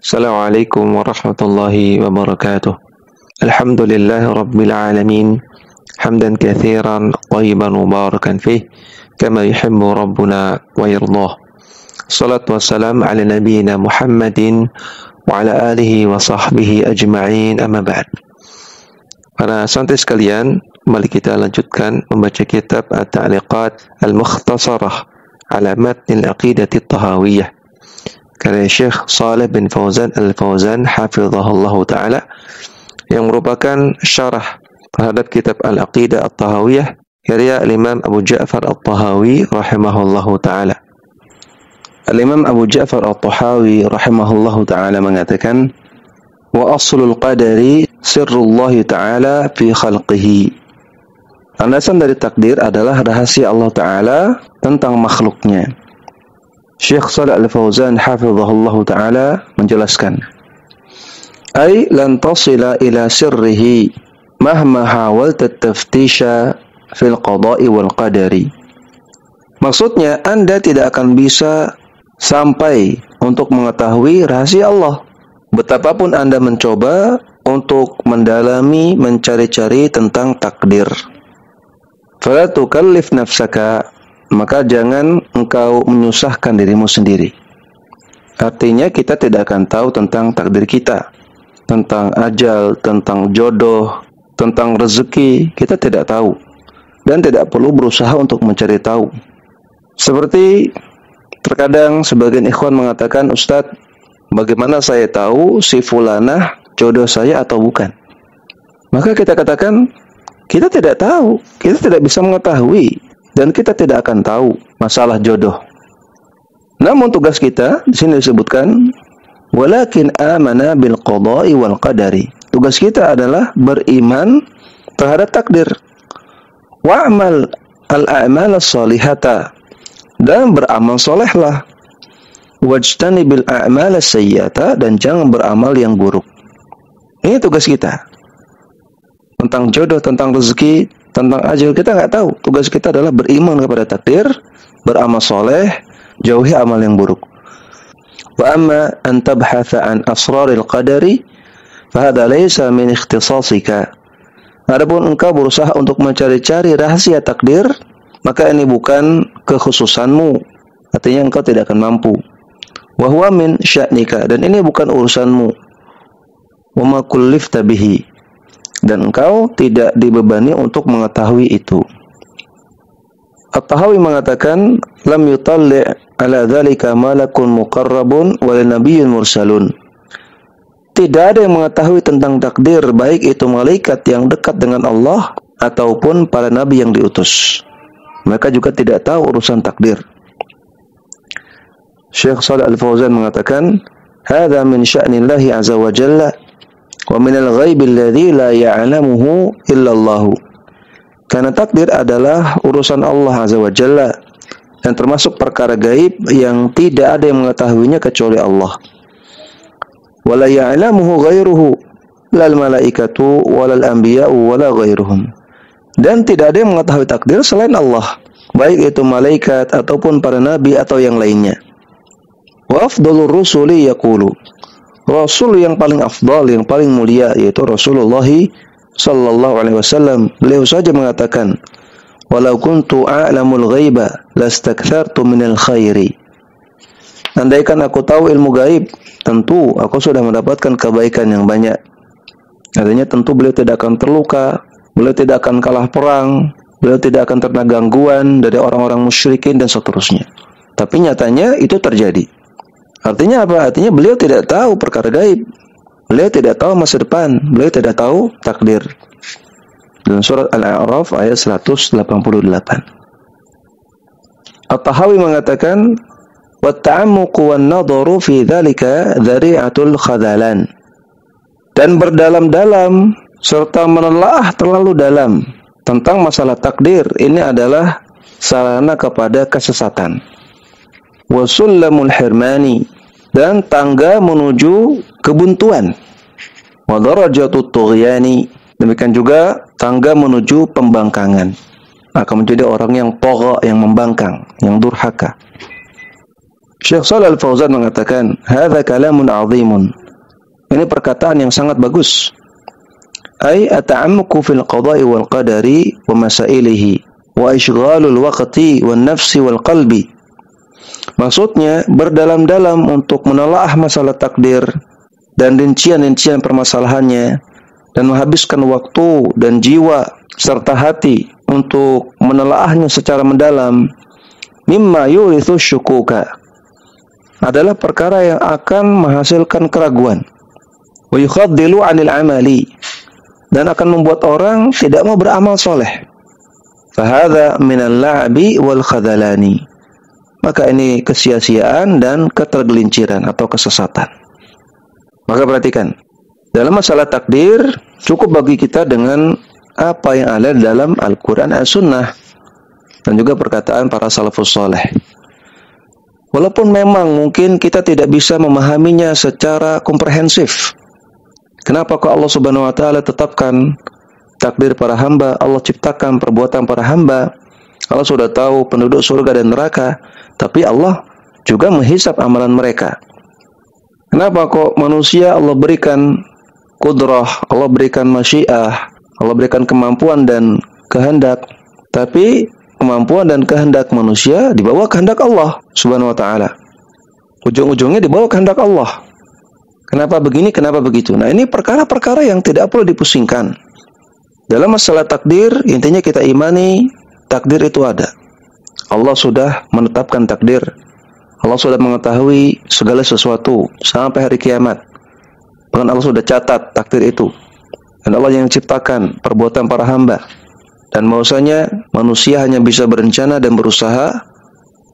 Assalamualaikum warahmatullahi wabarakatuh. Alhamdulillahi rabbil alamin. Hamdan katsiran thayyiban mubarakan fih kama yuhibbu rabbuna wa yardah. Salatu wassalam ala nabiyyina Muhammadin wa ala alihi wa sahbihi ajma'in, amma ba'd. Para santri sekalian, mari kita lanjutkan membaca kitab At-Ta'liqat Al-Mukhtasarah ala Matn Al-Aqidati At-Tahawiyah karya Syekh Shalih bin Fauzan Al-Fauzan hafizahullah ta'ala, yang merupakan syarah terhadap kitab Al-Aqidah At-Tahawiyah karya Imam Abu Ja'far At-Tahawi rahimahullah ta'ala. Al-Imam Abu Ja'far At-Tahawi rahimahullah ta'ala mengatakan, wa aslul qadari sirrullah ta'ala fi khalqihi. Landasan dari takdir adalah rahasia Allah Ta'ala tentang makhluknya. Syekh Shalih Al-Fauzan hafizahullah ta'ala menjelaskan, ay lan tasila ila sirrihi mahma hawalta taftisha fil qada'i wal qadari. Maksudnya, Anda tidak akan bisa sampai untuk mengetahui rahasia Allah betapapun Anda mencoba untuk mendalami, mencari-cari tentang takdir. Fala tukallif nafsaka, maka jangan engkau menyusahkan dirimu sendiri. Artinya kita tidak akan tahu tentang takdir kita, tentang ajal, tentang jodoh, tentang rezeki, kita tidak tahu. Dan tidak perlu berusaha untuk mencari tahu. Seperti terkadang sebagian ikhwan mengatakan, Ustadz, bagaimana saya tahu si fulanah jodoh saya atau bukan? Maka kita katakan, kita tidak tahu, kita tidak bisa mengetahui. Dan kita tidak akan tahu masalah jodoh. Namun tugas kita di sini disebutkan, walakin amana bil qada'i wal qadari. Tugas kita adalah beriman terhadap takdir. Wa'mal al-a'mal as-salihata, dan beramal solehlah. Wajtanibil a'mal as-sayyiata, dan jangan beramal yang buruk. Ini tugas kita. Tentang jodoh, tentang rezeki, tentang ajal kita nggak tahu. Tugas kita adalah beriman kepada takdir, beramal soleh, jauhi amal yang buruk. Wa amma an tabhatha an asraril qadari fahadha laysa min ikhtisasika. Adapun engkau berusaha untuk mencari-cari rahasia takdir, maka ini bukan kekhususanmu. Artinya engkau tidak akan mampu. Wa huwa min sya'nika, dan ini bukan urusanmu. Wa ma kullifta bihi, dan engkau tidak dibebani untuk mengetahui itu. At-Tahawi mengatakan, lam yutalli' ala dzalika malakun muqarrabun wa nabiyyun mursalun. Tidak ada yang mengetahui tentang takdir, baik itu malaikat yang dekat dengan Allah ataupun para nabi yang diutus. Mereka juga tidak tahu urusan takdir. Syekh Shalih Al-Fauzan mengatakan, hadza min sya'nillahi azza wa jalla wa minal ghaibi alladzi la ya'lamuhu illallah. Karena takdir adalah urusan Allah azza wa jalla, dan termasuk perkara gaib yang tidak ada yang mengetahuinya kecuali Allah. Wala ya'lamuhu ghairuhu lal malaikatu walal anbiya'u wala ghairuhum. Dan tidak ada yang mengetahui takdir selain Allah, baik itu malaikat ataupun para nabi atau yang lainnya. Wa afdhalur rusuli yaqulu, Rasul yang paling afdal, yang paling mulia, yaitu Rasulullah sallallahu alaihi wasallam, beliau saja mengatakan, walau kuntu a'lamul ghaiba lastakthartu minal khairi. Andaikan aku tahu ilmu gaib, tentu aku sudah mendapatkan kebaikan yang banyak. Artinya tentu beliau tidak akan terluka, beliau tidak akan kalah perang, beliau tidak akan terkena gangguan dari orang-orang musyrikin dan seterusnya. Tapi nyatanya itu terjadi. Artinya apa? Artinya beliau tidak tahu perkara gaib. Beliau tidak tahu masa depan. Beliau tidak tahu takdir. Dalam surat Al-A'raf ayat 188. At-Tahawi mengatakan, وَالتَّعَمُّقُ وَالنَّظَرُ فِي ذَلِكَ ذَرِيعَةُ الْخَذَلَانِ. Dan berdalam-dalam serta menelaah terlalu dalam tentang masalah takdir, ini adalah sarana kepada kesesatan. Wasullamul hirmani, dan tangga menuju kebuntuan. Wa darajatut tughyani, demikian juga tangga menuju pembangkangan. Akan menjadi orang yang tagha, yang membangkang, yang durhaka. Syekh Shalal Al-Fauzan mengatakan, "Hadza kalamun 'azimun." Ini perkataan yang sangat bagus. Ai ata'ammuqu fil qada'i wal qadari wa masailihi wa ishghalul waqti wan nafsi wal qalbi. Maksudnya berdalam-dalam untuk menelaah masalah takdir dan rincian-rincian permasalahannya dan menghabiskan waktu dan jiwa serta hati untuk menelaahnya secara mendalam. Mimma yurithu syukuka, adalah perkara yang akan menghasilkan keraguan. Wa yukhaddilu 'anil amali, dan akan membuat orang tidak mau beramal soleh. Fahadha minal la'bi wal khadalani, maka ini kesia-siaan dan ketergelinciran atau kesesatan. Maka perhatikan, dalam masalah takdir cukup bagi kita dengan apa yang ada dalam Al-Quran dan Sunnah dan juga perkataan para salafus soleh. Walaupun memang mungkin kita tidak bisa memahaminya secara komprehensif. Kenapa kok Allah Subhanahu wa taala tetapkan takdir para hamba? Allah ciptakan perbuatan para hamba. Allah sudah tahu penduduk surga dan neraka, tapi Allah juga menghisap amalan mereka. Kenapa kok manusia Allah berikan kudrah, Allah berikan masyiah, Allah berikan kemampuan dan kehendak, tapi kemampuan dan kehendak manusia dibawa kehendak Allah Subhanahu wa taala. Ujung-ujungnya dibawa kehendak Allah. Kenapa begini, kenapa begitu? Nah, ini perkara-perkara yang tidak perlu dipusingkan. Dalam masalah takdir, intinya kita imani takdir itu ada. Allah sudah menetapkan takdir. Allah sudah mengetahui segala sesuatu sampai hari kiamat. Bahkan Allah sudah catat takdir itu. Dan Allah yang menciptakan perbuatan para hamba. Dan bahwasanya manusia hanya bisa berencana dan berusaha,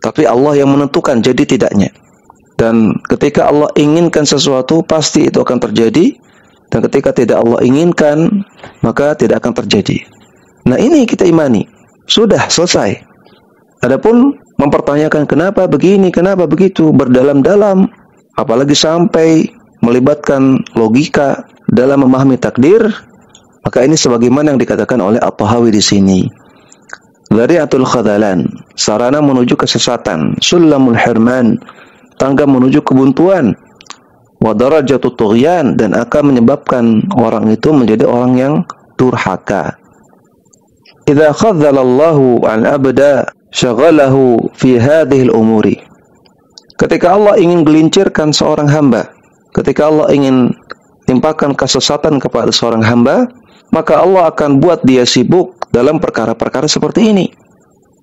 tapi Allah yang menentukan jadi tidaknya. Dan ketika Allah inginkan sesuatu, pasti itu akan terjadi. Dan ketika tidak Allah inginkan, maka tidak akan terjadi. Nah, ini kita imani. Sudah selesai. Adapun mempertanyakan kenapa begini, kenapa begitu, berdalam-dalam, apalagi sampai melibatkan logika dalam memahami takdir, maka ini sebagaimana yang dikatakan oleh At-Tahawi di sini. Dhari'atul khadalan, sarana menuju kesesatan, sulamul hirman, tangga menuju kebuntuan, wa darajatut tughyan, dan akan menyebabkan orang itu menjadi orang yang durhaka. Idza khadzalallahu al-abda syaghalahu fi hadhihi al-umuri. Ketika Allah ingin gelincirkan seorang hamba, ketika Allah ingin timpakan kesesatan kepada seorang hamba, maka Allah akan buat dia sibuk dalam perkara-perkara seperti ini.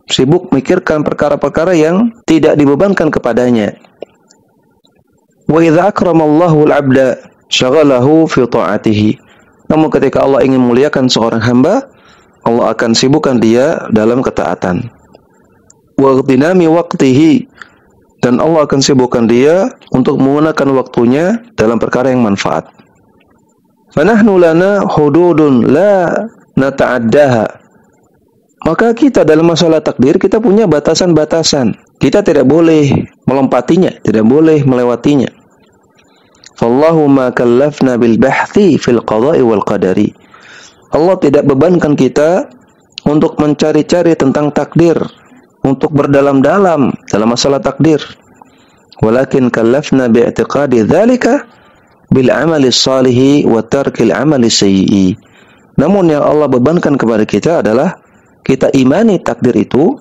Sibuk mikirkan perkara-perkara yang tidak dibebankan kepadanya. Wa idza akramallahu al-'abda syaghalahu fi ta'atihi. Namun ketika Allah ingin memuliakan seorang hamba, Allah akan sibukkan dia dalam ketaatan. Wa ightinami waqtihi, dan Allah akan sibukkan dia untuk menggunakan waktunya dalam perkara yang manfaat. Fanahnu lana hududun la nata'addaha. Maka kita dalam masalah takdir, kita punya batasan-batasan. Kita tidak boleh melompatinya, tidak boleh melewatinya. Fallahu ma kallafna bil bahthi fil qada'i wal qadari. Allah tidak bebankan kita untuk mencari-cari tentang takdir, untuk berdalam-dalam dalam masalah takdir. Walakin kallafna bi'tiqadi dzalika bil amali shalihi wa tarkil amali sayyi'i. Namun yang Allah bebankan kepada kita adalah kita imani takdir itu,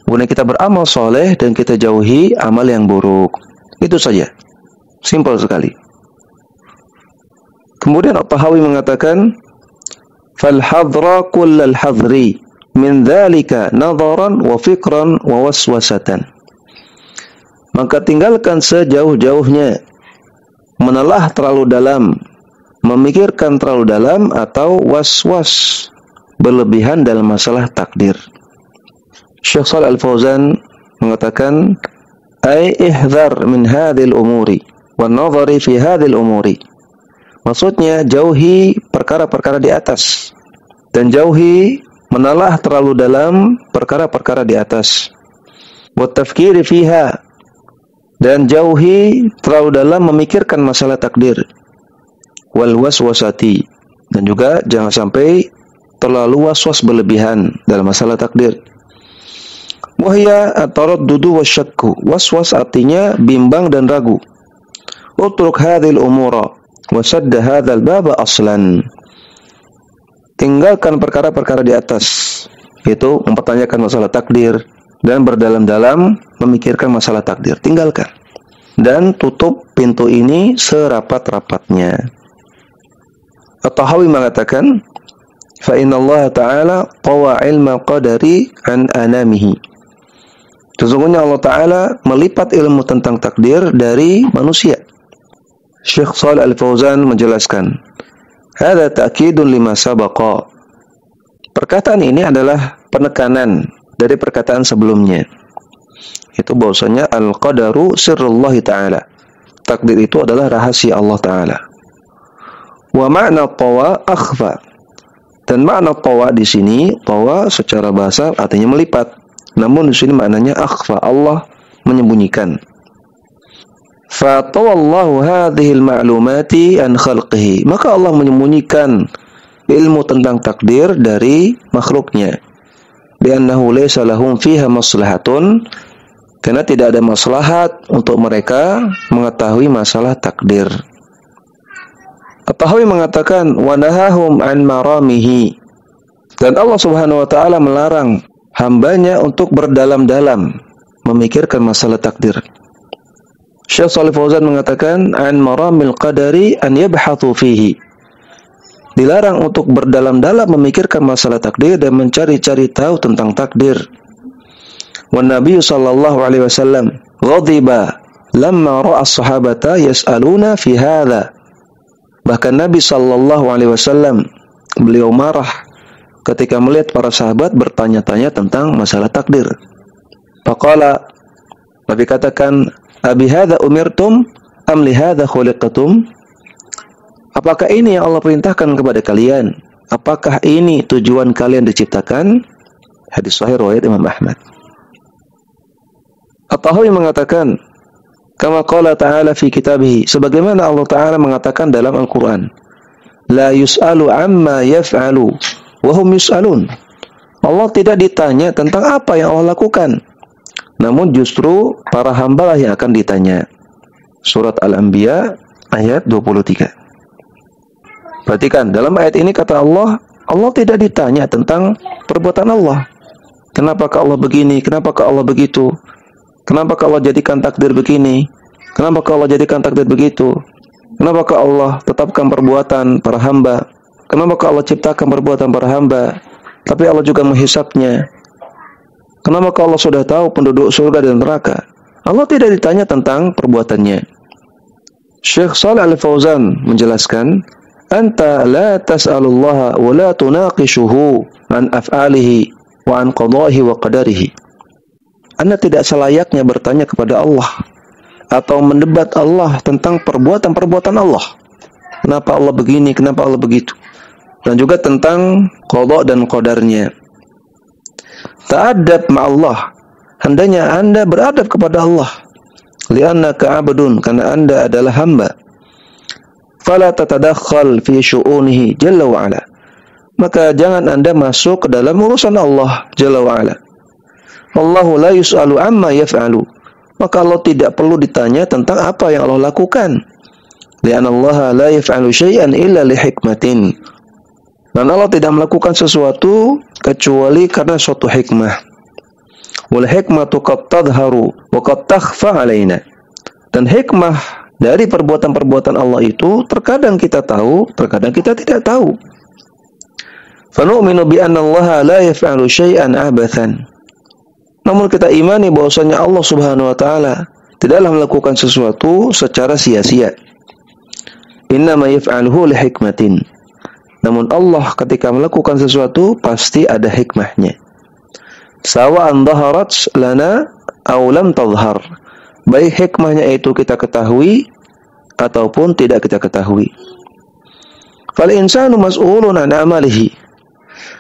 kemudian kita beramal soleh dan kita jauhi amal yang buruk. Itu saja. Simpel sekali. Kemudian At-Tahawi mengatakan, fal hadra kullal hadri min dzalika nadharan wa fikran wa waswasatan. Maka tinggalkan sejauh-jauhnya menelah terlalu dalam, memikirkan terlalu dalam, atau was-was berlebihan dalam masalah takdir. Syekh Shalal Al-Fauzan mengatakan, ay ihdhar min hadhil umuri wan nadhari fi hadhil umuri. Maksudnya jauhi perkara-perkara di atas dan jauhi menelah terlalu dalam perkara-perkara di atas. Wa tafkiri fiha, dan jauhi terlalu dalam memikirkan masalah takdir. Wal waswasati, dan juga jangan sampai terlalu was-was berlebihan dalam masalah takdir. Wahya at-taraddudu wasyakku. Was-was artinya bimbang dan ragu. Utruk hadhil umura wa sadda hadzal baba aslan. Tinggalkan perkara-perkara di atas, yaitu mempertanyakan masalah takdir dan berdalam-dalam memikirkan masalah takdir. Tinggalkan dan tutup pintu ini serapat-rapatnya. At-Tahawi mengatakan, fa inna Allah Ta'ala tawa ilma qadari an anamihi. Sesungguhnya Allah Ta'ala melipat ilmu tentang takdir dari manusia. Syekh Shalih Al-Fauzan menjelaskan, hadza ta'kidun lima sabaqa. Perkataan ini adalah penekanan dari perkataan sebelumnya. Itu bahwasanya al-qadaru sirrullah Ta'ala. Takdir itu adalah rahasia Allah Ta'ala. Wa ma'na tawa akhfa. Dan makna tawa di sini, tawa secara bahasa artinya melipat. Namun di sini maknanya akhfa, Allah menyembunyikan. Fa tawallahu hadhil ma'lumati an khalqihi. Maka Allah menyembunyikan ilmu tentang takdir dari makhluknya. Bi'annahu laysa lahum fiha maslahatun. Karena tidak ada maslahat untuk mereka mengetahui masalah takdir. At-Tahawi mengatakan wa nahahum an maramihi. Dan Allah Subhanahu wa taala melarang hambanya untuk berdalam-dalam memikirkan masalah takdir. Syekh Shalih Fauzan mengatakan an maramil qadari an yabhathu fihi. Dilarang untuk berdalam-dalam memikirkan masalah takdir dan mencari-cari tahu tentang takdir. Wan Nabi sallallahu alaihi wasallam ghadiba lamma ra'a as-sahabata yas'aluna fi hadha. Bahkan Nabi sallallahu alaihi wasallam beliau marah ketika melihat para sahabat bertanya-tanya tentang masalah takdir. Faqala, Nabi katakan, abi hadza umirtum am li hadza khuliqtum? Apakah ini yang Allah perintahkan kepada kalian? Apakah ini tujuan kalian diciptakan? Hadis sahih riwayat Imam Ahmad. At-Tahawi mengatakan, kama qala ta'ala fi kitabih, sebagaimana Allah Ta'ala mengatakan dalam Al-Quran, la yus'alu amma yaf'alu wa hum yus'alun. Allah tidak ditanya tentang apa yang Allah lakukan, namun justru para hamba lah yang akan ditanya. Surat Al-Anbiya ayat 23. Perhatikan, dalam ayat ini kata Allah, Allah tidak ditanya tentang perbuatan Allah. Kenapakah Allah begini? Kenapakah Allah begitu? Kenapakah Allah jadikan takdir begini? Kenapakah Allah jadikan takdir begitu? Kenapakah Allah tetapkan perbuatan para hamba? Kenapakah Allah ciptakan perbuatan para hamba? Tapi Allah juga menghisapnya. Kenapakah Allah sudah tahu penduduk surga dan neraka? Allah tidak ditanya tentang perbuatannya. Syekh Shalih Al-Fauzan menjelaskan, anta la tas'alullaha wa la tunaqishuhu an af'alihi wa an qada'ihi wa qadarihi. Anda tidak selayaknya bertanya kepada Allah atau mendebat Allah tentang perbuatan-perbuatan Allah. Kenapa Allah begini, kenapa Allah begitu? Dan juga tentang qada dan qadarnya. Ta'adab ma'allah. Hendaknya Anda beradab kepada Allah. Li'annaka 'abdun, karena Anda adalah hamba. Fala tatadakhal fi syu'unihi jalla wa ala. Maka jangan Anda masuk ke dalam urusan Allah jalla wa ala. Allahu la yus'alu amma yaf'alu. Maka Allah tidak perlu ditanya tentang apa yang Allah lakukan. Li'anna Allah la yaf'alu syai'an illa li hikmatin. Dan Allah tidak melakukan sesuatu kecuali karena suatu hikmah. Wal hikmatu qad tadharu wa qad takhfa alaina. Dan hikmah dari perbuatan-perbuatan Allah itu terkadang kita tahu, terkadang kita tidak tahu. Fa nu'minu bi anna Allah la yaf'alu syai'an abathan. Namun kita imani bahwasanya Allah Subhanahu wa taala tidaklah melakukan sesuatu secara sia-sia. Innama yaf'aluhu li hikmatin. Namun Allah ketika melakukan sesuatu pasti ada hikmahnya. Sawa'an dhaharat lana aw lam tadhhar. Baik hikmahnya itu kita ketahui ataupun tidak kita ketahui. Fal insanu mas'ulun an amalihi.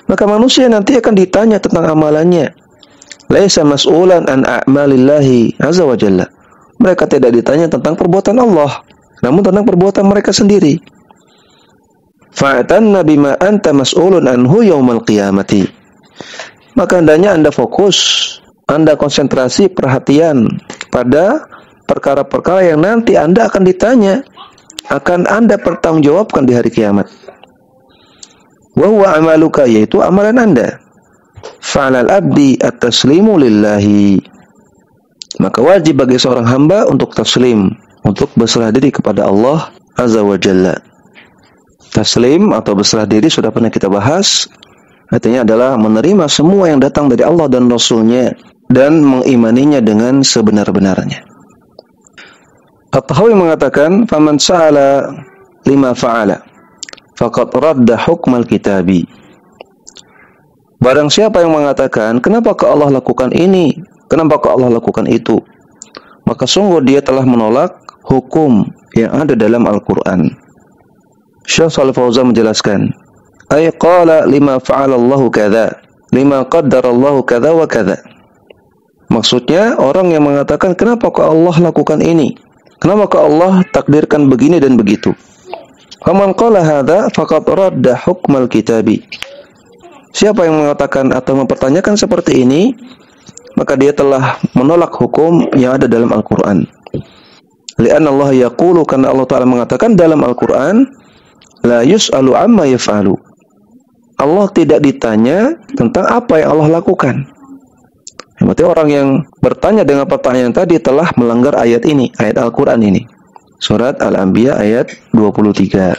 Maka manusia nanti akan ditanya tentang amalannya. Laisa mas'ulan an a'malillahi azza wa jalla. Mereka tidak ditanya tentang perbuatan Allah, namun tentang perbuatan mereka sendiri. Fa'tanna bima anta mas'ulun anhu yaumal qiyamati. Maka hendaknya Anda fokus Anda konsentrasi perhatian pada perkara-perkara yang nanti Anda akan ditanya, akan Anda pertanggungjawabkan di hari kiamat. Wa huwa amaluka, yaitu amalan Anda. Fa'alal abdi at-taslimu lillahi. Maka wajib bagi seorang hamba untuk taslim, untuk berserah diri kepada Allah Azza wa Jalla. Taslim atau berserah diri sudah pernah kita bahas. Artinya adalah menerima semua yang datang dari Allah dan Rasul-Nya dan mengimaninya dengan sebenar-benarnya. At-Tahawi mengatakan, "Faman sa'ala lima fa'ala, faqad radda hukmal kitabi." Barang siapa yang mengatakan, kenapa Allah lakukan ini, kenapa Allah lakukan itu, maka sungguh dia telah menolak hukum yang ada dalam Al-Quran. Syekh Shalih Fauzan menjelaskan, ay qala lima fa'alallahu kadza, lima qaddarallahu kadza wa kadza. Maksudnya, orang yang mengatakan, kenapa Allah lakukan ini, kenapa Allah takdirkan begini dan begitu. Faman qala hadza faqad radda hukmal kitabi. Siapa yang mengatakan atau mempertanyakan seperti ini, maka dia telah menolak hukum yang ada dalam Al-Quran. Li'anna Allah yaqulu, karena Allah Ta'ala mengatakan dalam Al-Quran, la yus'alu amma yaf'alu. Allah tidak ditanya tentang apa yang Allah lakukan. Berarti orang yang bertanya dengan pertanyaan tadi telah melanggar ayat ini, ayat Al-Quran ini. Surat Al-Anbiya ayat 23.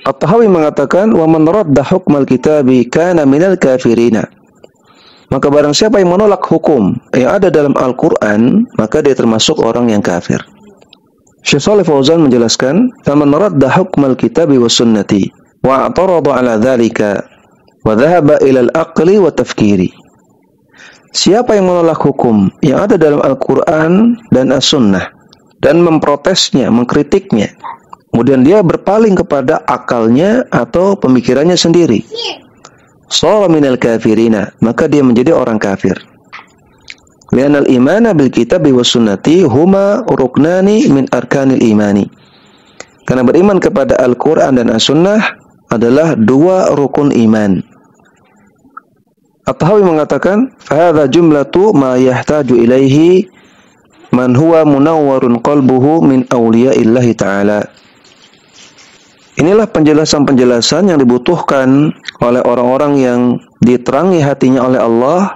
At-Tahawi mengatakan, wa man radda hukmal kitabi kana minal kafirina. Maka barang siapa yang menolak hukum yang ada dalam Al-Quran, maka dia termasuk orang yang kafir. Syekh Shalih Fauzan menjelaskan, faman radda hukmal kitabi was sunnati wa atarada ala dzalika wa dhahaba ila al-aqli wa tafkiri. Siapa yang menolak hukum yang ada dalam Al-Quran dan As-Sunnah dan memprotesnya, mengkritiknya, kemudian dia berpaling kepada akalnya atau pemikirannya sendiri, shara minal kafirina, maka dia menjadi orang kafir. Li'anal imana bil kitabi was sunnati huma ruknani min arkanil imani. Karena beriman kepada Al-Quran dan As-Sunnah adalah dua rukun iman. At-Tahawi mengatakan, fahadha jumlatu ma yahtaju ilaihi man huwa munawwarun qalbuhu min awliya'illahi ta'ala. Inilah penjelasan-penjelasan yang dibutuhkan oleh orang-orang yang diterangi hatinya oleh Allah,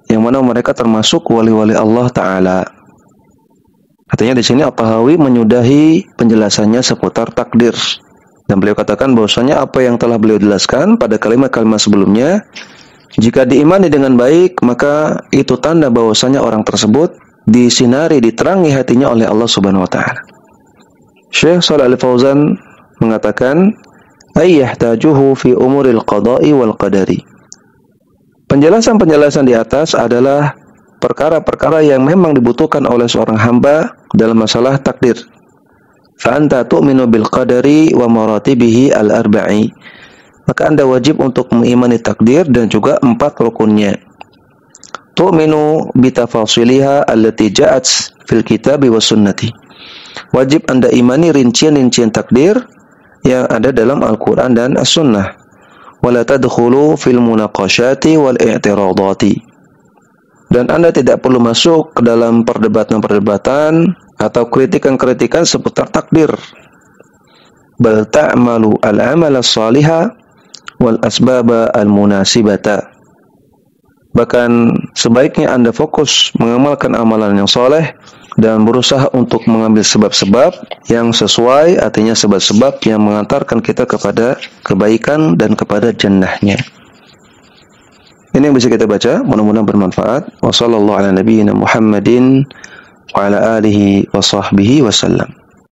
yang mana mereka termasuk wali-wali Allah Ta'ala. Artinya di sini At-Tahawi menyudahi penjelasannya seputar takdir. Dan beliau katakan bahwasanya apa yang telah beliau jelaskan pada kalimat-kalimat sebelumnya, jika diimani dengan baik, maka itu tanda bahwasanya orang tersebut disinari, diterangi hatinya oleh Allah Subhanahu wa Ta'ala. Syekh Shalih Fauzan mengatakan, ayyahtajuhu fi umuril qada'i wal qadari. Penjelasan-penjelasan di atas adalah perkara-perkara yang memang dibutuhkan oleh seorang hamba dalam masalah takdir. Fa anta tu'minu bil qadari wa maratibihi al-arba'i. Maka Anda wajib untuk mengimani takdir dan juga 4 rukunnya. Tu'minu bitafasiliha allati ja'at fil kitabi was sunnati. Wajib Anda imani rincian-rincian takdir yang ada dalam Al-Quran dan As-Sunnah. Wala tadkhulu fil munaqashati wal i'tiradati. Dan Anda tidak perlu masuk ke dalam perdebatan-perdebatan atau kritikan-kritikan seputar takdir. Bal ta'malu al-amala as-salihah wal asbaba al-munasibata. Bahkan sebaiknya Anda fokus mengamalkan amalan yang soleh dan berusaha untuk mengambil sebab-sebab yang sesuai, artinya sebab-sebab yang mengantarkan kita kepada kebaikan dan kepada jannahnya. Ini yang bisa kita baca, mudah-mudahan bermanfaat. Wassallallahu ala nabiyyina Muhammadin wa ala alihi wa sahbihi wasallam.